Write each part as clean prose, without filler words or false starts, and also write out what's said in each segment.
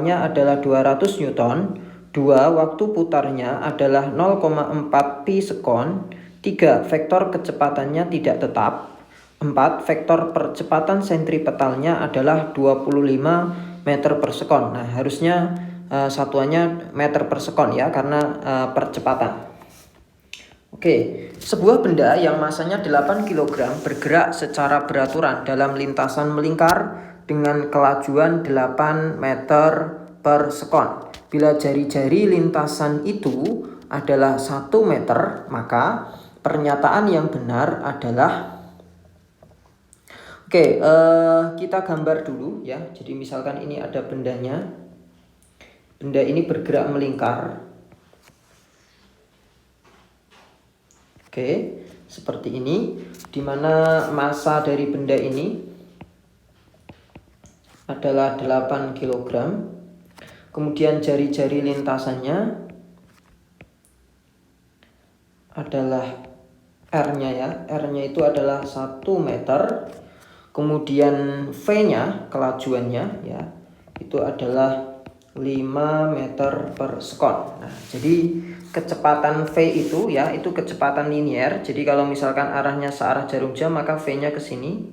adalah 200 Newton, 2 waktu putarnya adalah 0,4 pi sekon, 3 vektor kecepatannya tidak tetap, 4 vektor percepatan sentripetalnya adalah 25 meter per sekon. Nah, harusnya satuannya meter per sekon ya, karena percepatan. Oke, sebuah benda yang masanya 8 kg bergerak secara beraturan dalam lintasan melingkar dengan kelajuan 8 meter per sekon. Bila jari-jari lintasan itu adalah 1 meter, maka pernyataan yang benar adalah... Oke, kita gambar dulu ya. Jadi misalkan ini ada bendanya. Benda ini bergerak melingkar. Oke, seperti ini, di mana massa dari benda ini adalah 8 kg. Kemudian jari-jari lintasannya adalah R-nya ya. R-nya itu adalah 1 meter. Kemudian V-nya, kelajuannya ya, itu adalah 5 meter per sekon. Nah, jadi kecepatan V itu ya, itu kecepatan linier. Jadi kalau misalkan arahnya searah jarum jam, maka V-nya ke sini.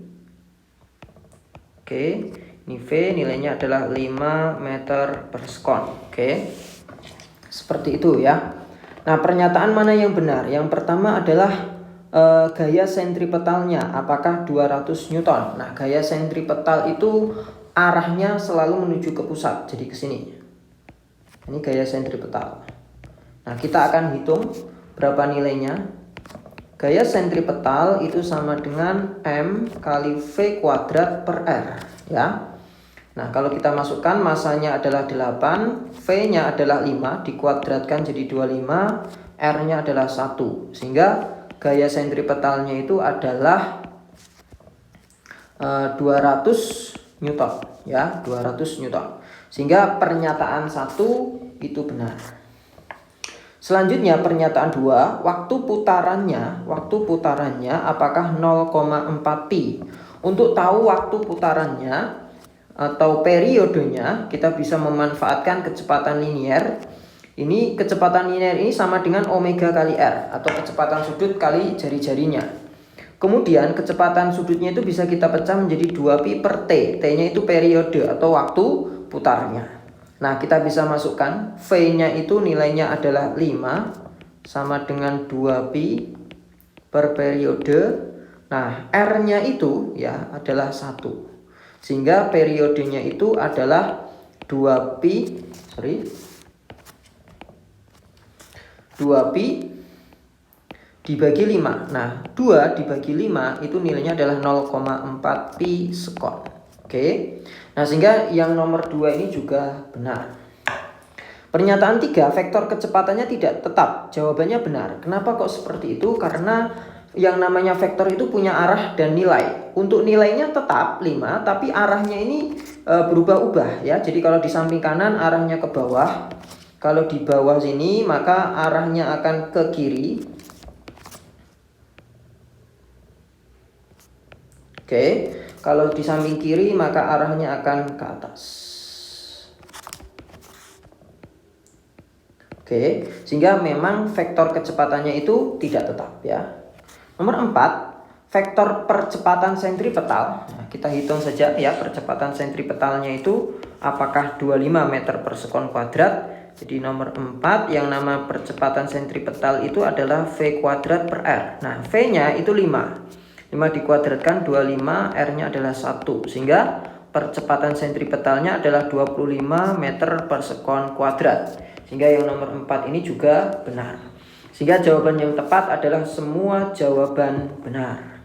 Oke, ini V nilainya adalah 5 meter per sekon. Oke, seperti itu ya. Nah, pernyataan mana yang benar? Yang pertama adalah gaya sentripetalnya apakah 200 Newton. Nah, gaya sentripetal itu arahnya selalu menuju ke pusat, jadi ke sini. Ini gaya sentripetal. Nah, kita akan hitung berapa nilainya. Gaya sentripetal itu sama dengan M kali V kuadrat per R ya. Nah, kalau kita masukkan masanya adalah 8, V-nya adalah 5, dikuadratkan jadi 25, R-nya adalah 1. Sehingga gaya sentripetalnya itu adalah 200 Newton ya, 200 Newton. Sehingga pernyataan 1 itu benar. Selanjutnya pernyataan 2, waktu putarannya apakah 0,4 pi. Untuk tahu waktu putarannya atau periodenya, kita bisa memanfaatkan kecepatan linier. Ini kecepatan linier ini sama dengan omega kali R atau kecepatan sudut kali jari-jarinya. Kemudian kecepatan sudutnya itu bisa kita pecah menjadi 2 pi per T. T-nya itu periode atau waktu putarnya. Nah, kita bisa masukkan V-nya itu nilainya adalah 5 sama dengan 2 pi per periode. Nah, R-nya itu ya adalah 1. Sehingga periodenya itu adalah 2 pi dibagi 5. Nah, 2 dibagi 5 itu nilainya adalah 0,4 pi sekon. Oke. Nah, sehingga yang nomor 2 ini juga benar. Pernyataan 3, vektor kecepatannya tidak tetap. Jawabannya benar. Kenapa kok seperti itu? Karena yang namanya vektor itu punya arah dan nilai. Untuk nilainya tetap 5, tapi arahnya ini berubah-ubah ya. Jadi kalau di samping kanan arahnya ke bawah. Kalau di bawah sini maka arahnya akan ke kiri. Oke, kalau di samping kiri maka arahnya akan ke atas. Oke, sehingga memang vektor kecepatannya itu tidak tetap ya. Nomor 4, vektor percepatan sentripetal. Nah, kita hitung saja ya, percepatan sentripetalnya itu apakah 25 meter per sekon kuadrat. Jadi nomor 4 yang nama percepatan sentripetal itu adalah V kuadrat per R. Nah, V-nya itu 5. 5 dikuadratkan 25, R-nya adalah 1. Sehingga percepatan sentripetalnya adalah 25 meter per sekon kuadrat. Sehingga yang nomor 4 ini juga benar. Sehingga jawaban yang tepat adalah semua jawaban benar.